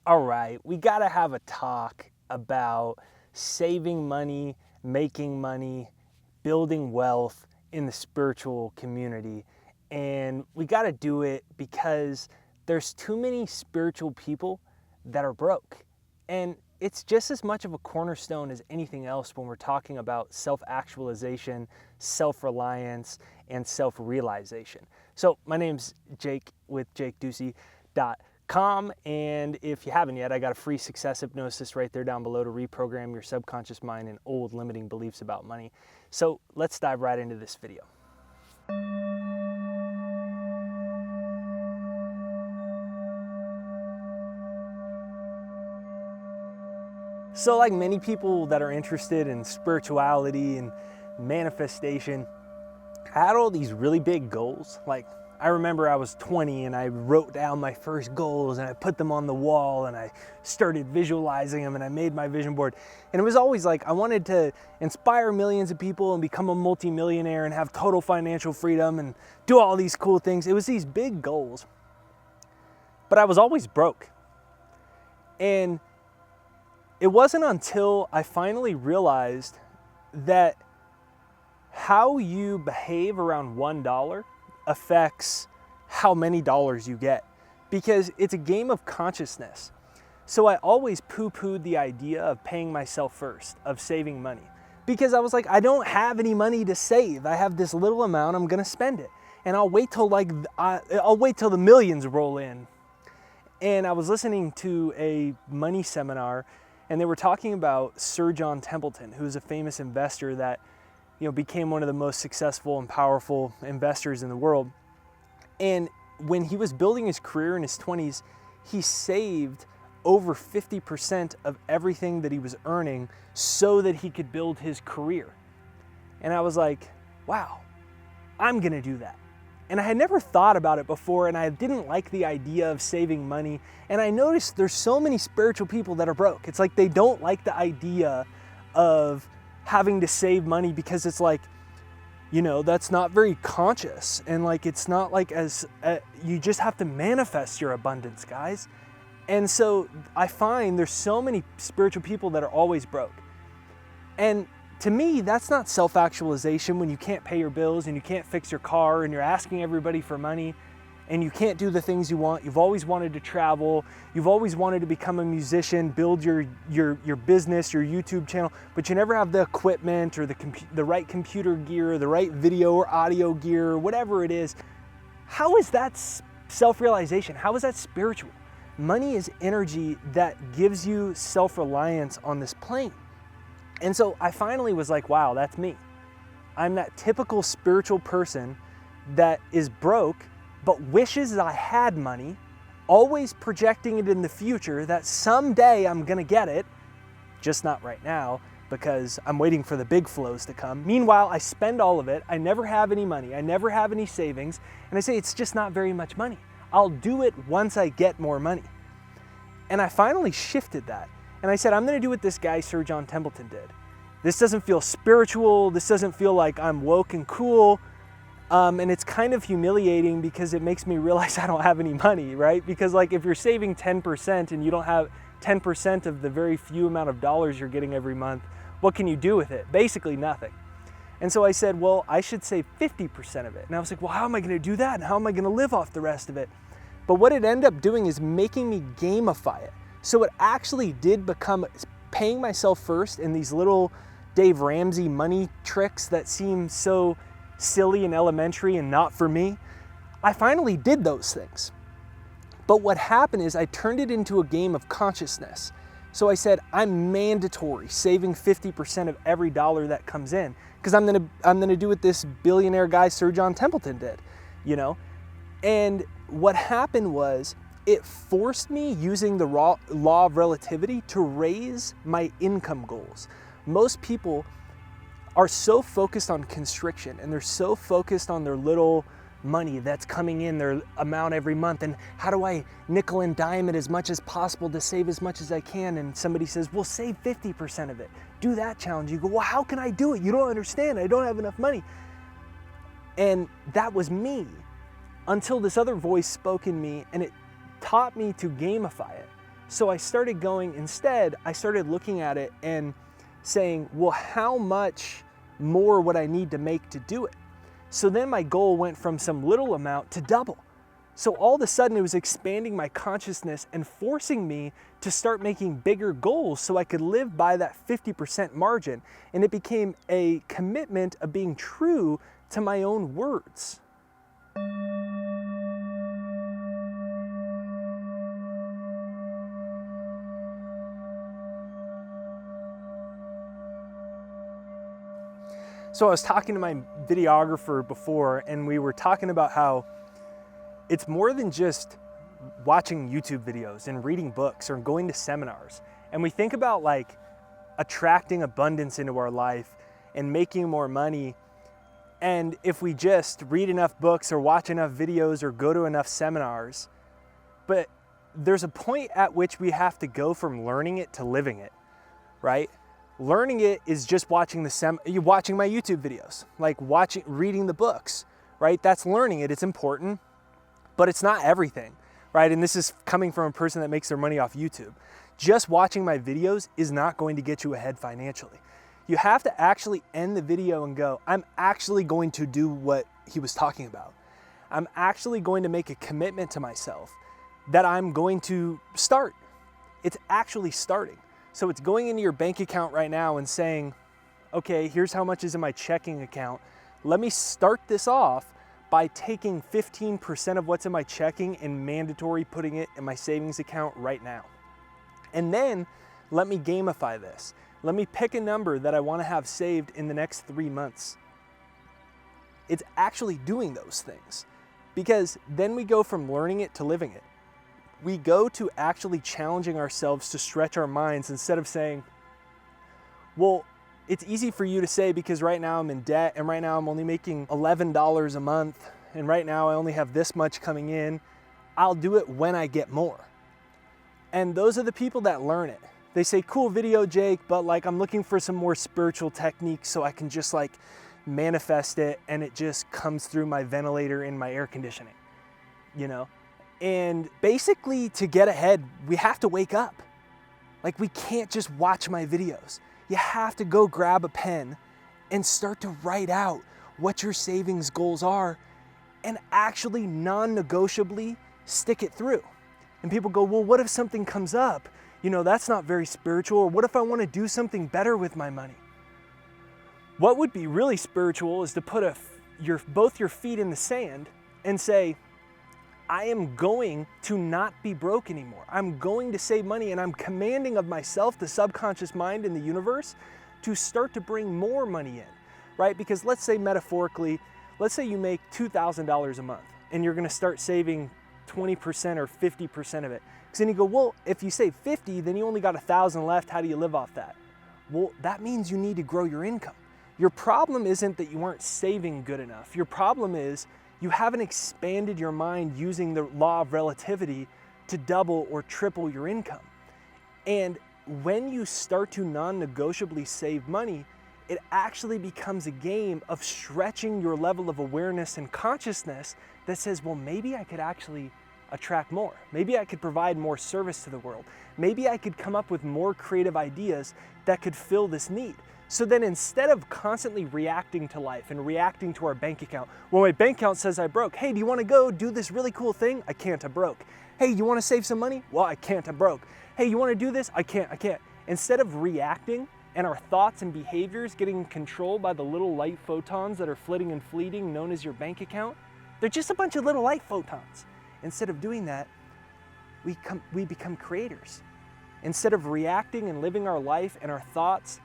All right, we got to have a talk about saving money, making money, building wealth in the spiritual community. And we got to do it because there's too many spiritual people that are broke. And it's just as much of a cornerstone as anything else when we're talking about self-actualization, self-reliance, and self-realization. So my name's Jake with JakeDucey.com, and if you haven't yet, I got a free success hypnosis right there down below to reprogram your subconscious mind and old limiting beliefs about money. So let's dive right into this video. So like many people that are interested in spirituality and manifestation, I had all these really big goals. Like I remember I was 20 and I wrote down my first goals and I put them on the wall and I started visualizing them and I made my vision board. And it was always like I wanted to inspire millions of people and become a multimillionaire and have total financial freedom and do all these cool things. It was these big goals, but I was always broke. And it wasn't until I finally realized that how you behave around $1 affects how many dollars you get, because it's a game of consciousness. So I always poo-pooed the idea of paying myself first, of saving money, because I was like, I don't have any money to save. I have this little amount, I'm gonna spend it. And I'll wait till the millions roll in. And I was listening to a money seminar and they were talking about Sir John Templeton, who's a famous investor that became one of the most successful and powerful investors in the world. And when he was building his career in his 20s, he saved over 50% of everything that he was earning so that he could build his career. And I was like, wow, I'm gonna do that. And I had never thought about it before, and I didn't like the idea of saving money. And I noticed there's so many spiritual people that are broke. It's like they don't like the idea of having to save money because it's like, that's not very conscious. And like, it's not like you just have to manifest your abundance, guys. And so I find there's so many spiritual people that are always broke. And to me, that's not self-actualization when you can't pay your bills and you can't fix your car and you're asking everybody for money and you can't do the things you want. You've always wanted to travel. You've always wanted to become a musician, build your business, your YouTube channel, but you never have the equipment or the right computer gear, or the right video or audio gear, or whatever it is. How is that self-realization? How is that spiritual? Money is energy that gives you self-reliance on this plane. And so I finally was like, wow, that's me. I'm that typical spiritual person that is broke, but wishes I had money, always projecting it in the future that someday I'm gonna get it, just not right now because I'm waiting for the big flows to come. Meanwhile, I spend all of it. I never have any money. I never have any savings. And I say, it's just not very much money. I'll do it once I get more money. And I finally shifted that. And I said, I'm gonna do what this guy, Sir John Templeton, did. This doesn't feel spiritual. This doesn't feel like I'm woke and cool. And it's kind of humiliating because it makes me realize I don't have any money, right? Because like if you're saving 10% and you don't have 10% of the very few amount of dollars you're getting every month, what can you do with it? Basically nothing. And so I said, well, I should save 50% of it. And I was like, well, how am I gonna do that? And how am I gonna live off the rest of it? But what it ended up doing is making me gamify it. So it actually did become paying myself first in these little Dave Ramsey money tricks that seem so silly and elementary and not for me. I finally did those things. But what happened is I turned it into a game of consciousness. So I said, I'm mandatory saving 50% of every dollar that comes in because I'm gonna do what this billionaire guy, Sir John Templeton, did, And what happened was it forced me, using the law of relativity, to raise my income goals. Most people are so focused on constriction and they're so focused on their little money that's coming in, their amount every month, and how do I nickel and dime it as much as possible to save as much as I can. And somebody says, well, save 50% of it. Do that challenge. You go, well, how can I do it? You don't understand. I don't have enough money. And that was me until this other voice spoke in me and it taught me to gamify it. So I started looking at it and saying, well, how much more would I need to make to do it? So then my goal went from some little amount to double. So all of a sudden it was expanding my consciousness and forcing me to start making bigger goals so I could live by that 50% margin. And it became a commitment of being true to my own words. So I was talking to my videographer before, and we were talking about how it's more than just watching YouTube videos and reading books or going to seminars. And we think about like attracting abundance into our life and making more money. And if we just read enough books or watch enough videos or go to enough seminars, but there's a point at which we have to go from learning it to living it, right? Learning it is just watching watching my YouTube videos, like reading the books, right? That's learning it. It's important, but it's not everything, right? And this is coming from a person that makes their money off YouTube. Just watching my videos is not going to get you ahead financially. You have to actually end the video and go, I'm actually going to do what he was talking about. I'm actually going to make a commitment to myself that I'm going to start. It's actually starting. So it's going into your bank account right now and saying, okay, here's how much is in my checking account. Let me start this off by taking 15% of what's in my checking and mandatory putting it in my savings account right now. And then let me gamify this. Let me pick a number that I want to have saved in the next 3 months. It's actually doing those things, because then we go from learning it to living it. We go to actually challenging ourselves to stretch our minds instead of saying, well, it's easy for you to say because right now I'm in debt and right now I'm only making $11 a month and right now I only have this much coming in. I'll do it when I get more. And those are the people that learn it. They say, cool video, Jake, but like I'm looking for some more spiritual techniques so I can just like manifest it and it just comes through my ventilator in my air conditioning, you know? And basically to get ahead, we have to wake up. Like we can't just watch my videos. You have to go grab a pen and start to write out what your savings goals are and actually non-negotiably stick it through. And people go, well, what if something comes up? You know, that's not very spiritual. Or what if I want to do something better with my money? What would be really spiritual is to put both your feet in the sand and say, I am going to not be broke anymore. I'm going to save money, and I'm commanding of myself, the subconscious mind in the universe, to start to bring more money in, right? Because let's say metaphorically, let's say you make $2,000 a month and you're gonna start saving 20% or 50% of it. Because then you go, well, if you save 50, then you only got 1,000 left. How do you live off that? Well, that means you need to grow your income. Your problem isn't that you aren't saving good enough. Your problem is you haven't expanded your mind using the law of relativity to double or triple your income. And when you start to non-negotiably save money, it actually becomes a game of stretching your level of awareness and consciousness that says, well, maybe I could actually attract more. Maybe I could provide more service to the world. Maybe I could come up with more creative ideas that could fill this need. So then instead of constantly reacting to life and reacting to our bank account, well, my bank account says I broke. Hey, do you want to go do this really cool thing? I can't, I broke. Hey, you want to save some money? Well, I can't, I broke. Hey, you want to do this? I can't. Instead of reacting and our thoughts and behaviors getting controlled by the little light photons that are flitting and fleeting known as your bank account, they're just a bunch of little light photons. Instead of doing that, we become creators. Instead of reacting and living our life and our thoughts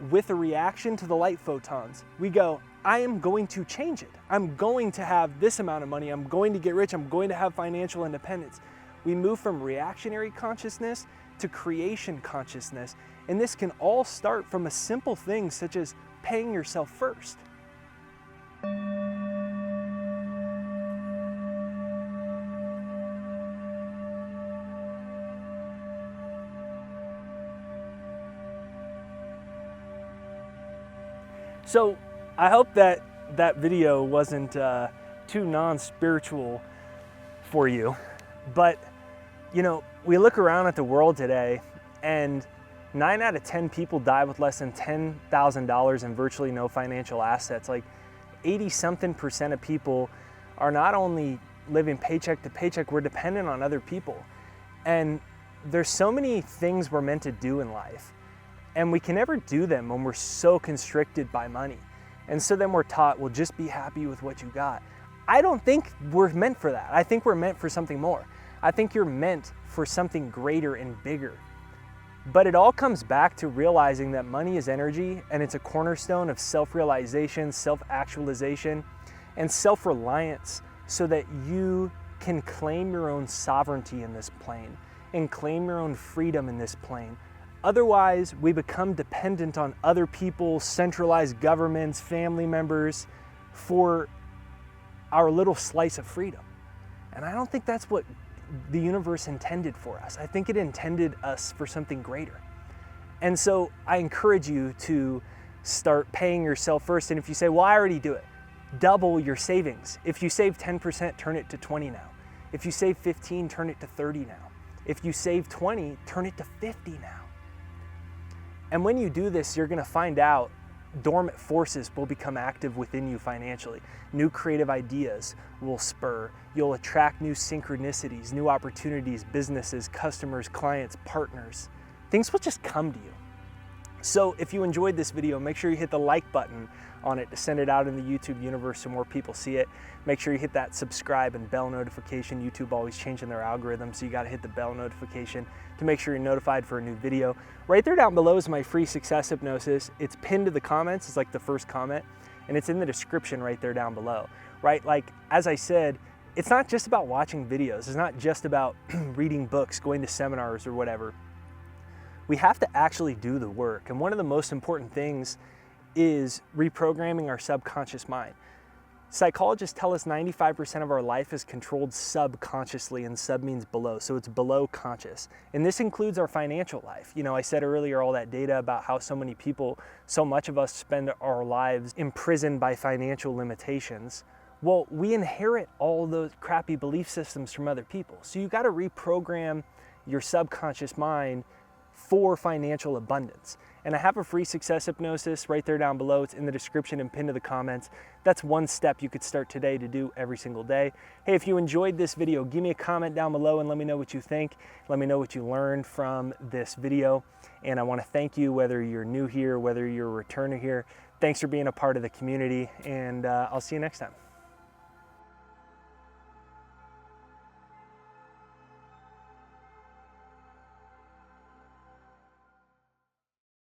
with a reaction to the light photons, we go, I am going to change it. I'm going to have this amount of money. I'm going to get rich. I'm going to have financial independence. We move from reactionary consciousness to creation consciousness. And this can all start from a simple thing such as paying yourself first. So I hope that video wasn't too non-spiritual for you, but you know, we look around at the world today, and 9 out of 10 people die with less than $10,000 and virtually no financial assets. Like 80-something% of people are not only living paycheck to paycheck, we're dependent on other people. And there's so many things we're meant to do in life, and we can never do them when we're so constricted by money. And so then we're taught, well, just be happy with what you got. I don't think we're meant for that. I think we're meant for something more. I think you're meant for something greater and bigger. But it all comes back to realizing that money is energy, and it's a cornerstone of self-realization, self-actualization, and self-reliance, so that you can claim your own sovereignty in this plane and claim your own freedom in this plane. Otherwise, we become dependent on other people, centralized governments, family members for our little slice of freedom. And I don't think that's what the universe intended for us. I think it intended us for something greater. And so I encourage you to start paying yourself first. And if you say, well, I already do it, double your savings. If you save 10%, turn it to 20 now. If you save 15, turn it to 30 now. If you save 20, turn it to 50 now. And when you do this, you're gonna find out dormant forces will become active within you financially. New creative ideas will spur. You'll attract new synchronicities, new opportunities, businesses, customers, clients, partners. Things will just come to you. So if you enjoyed this video, make sure you hit the like button on it to send it out in the YouTube universe so more people see it. Make sure you hit that subscribe and bell notification. YouTube always changing their algorithm, so you gotta hit the bell notification to make sure you're notified for a new video. Right there down below is my free success hypnosis. It's pinned to the comments, it's like the first comment, and it's in the description right there down below, right? Like, as I said, it's not just about watching videos. It's not just about reading books, going to seminars or whatever. We have to actually do the work. And one of the most important things is reprogramming our subconscious mind. Psychologists tell us 95% of our life is controlled subconsciously, and sub means below, so it's below conscious. And this includes our financial life. You know, I said earlier all that data about how so many people, so much of us spend our lives imprisoned by financial limitations. Well, we inherit all those crappy belief systems from other people. So you gotta reprogram your subconscious mind for financial abundance. And I have a free success hypnosis right there down below. It's in the description and pinned to the comments. That's one step you could start today to do every single day. Hey, if you enjoyed this video, give me a comment down below and let me know what you think. Let me know what you learned from this video. And I want to thank you, whether you're new here, whether you're a returner here. Thanks for being a part of the community, and I'll see you next time.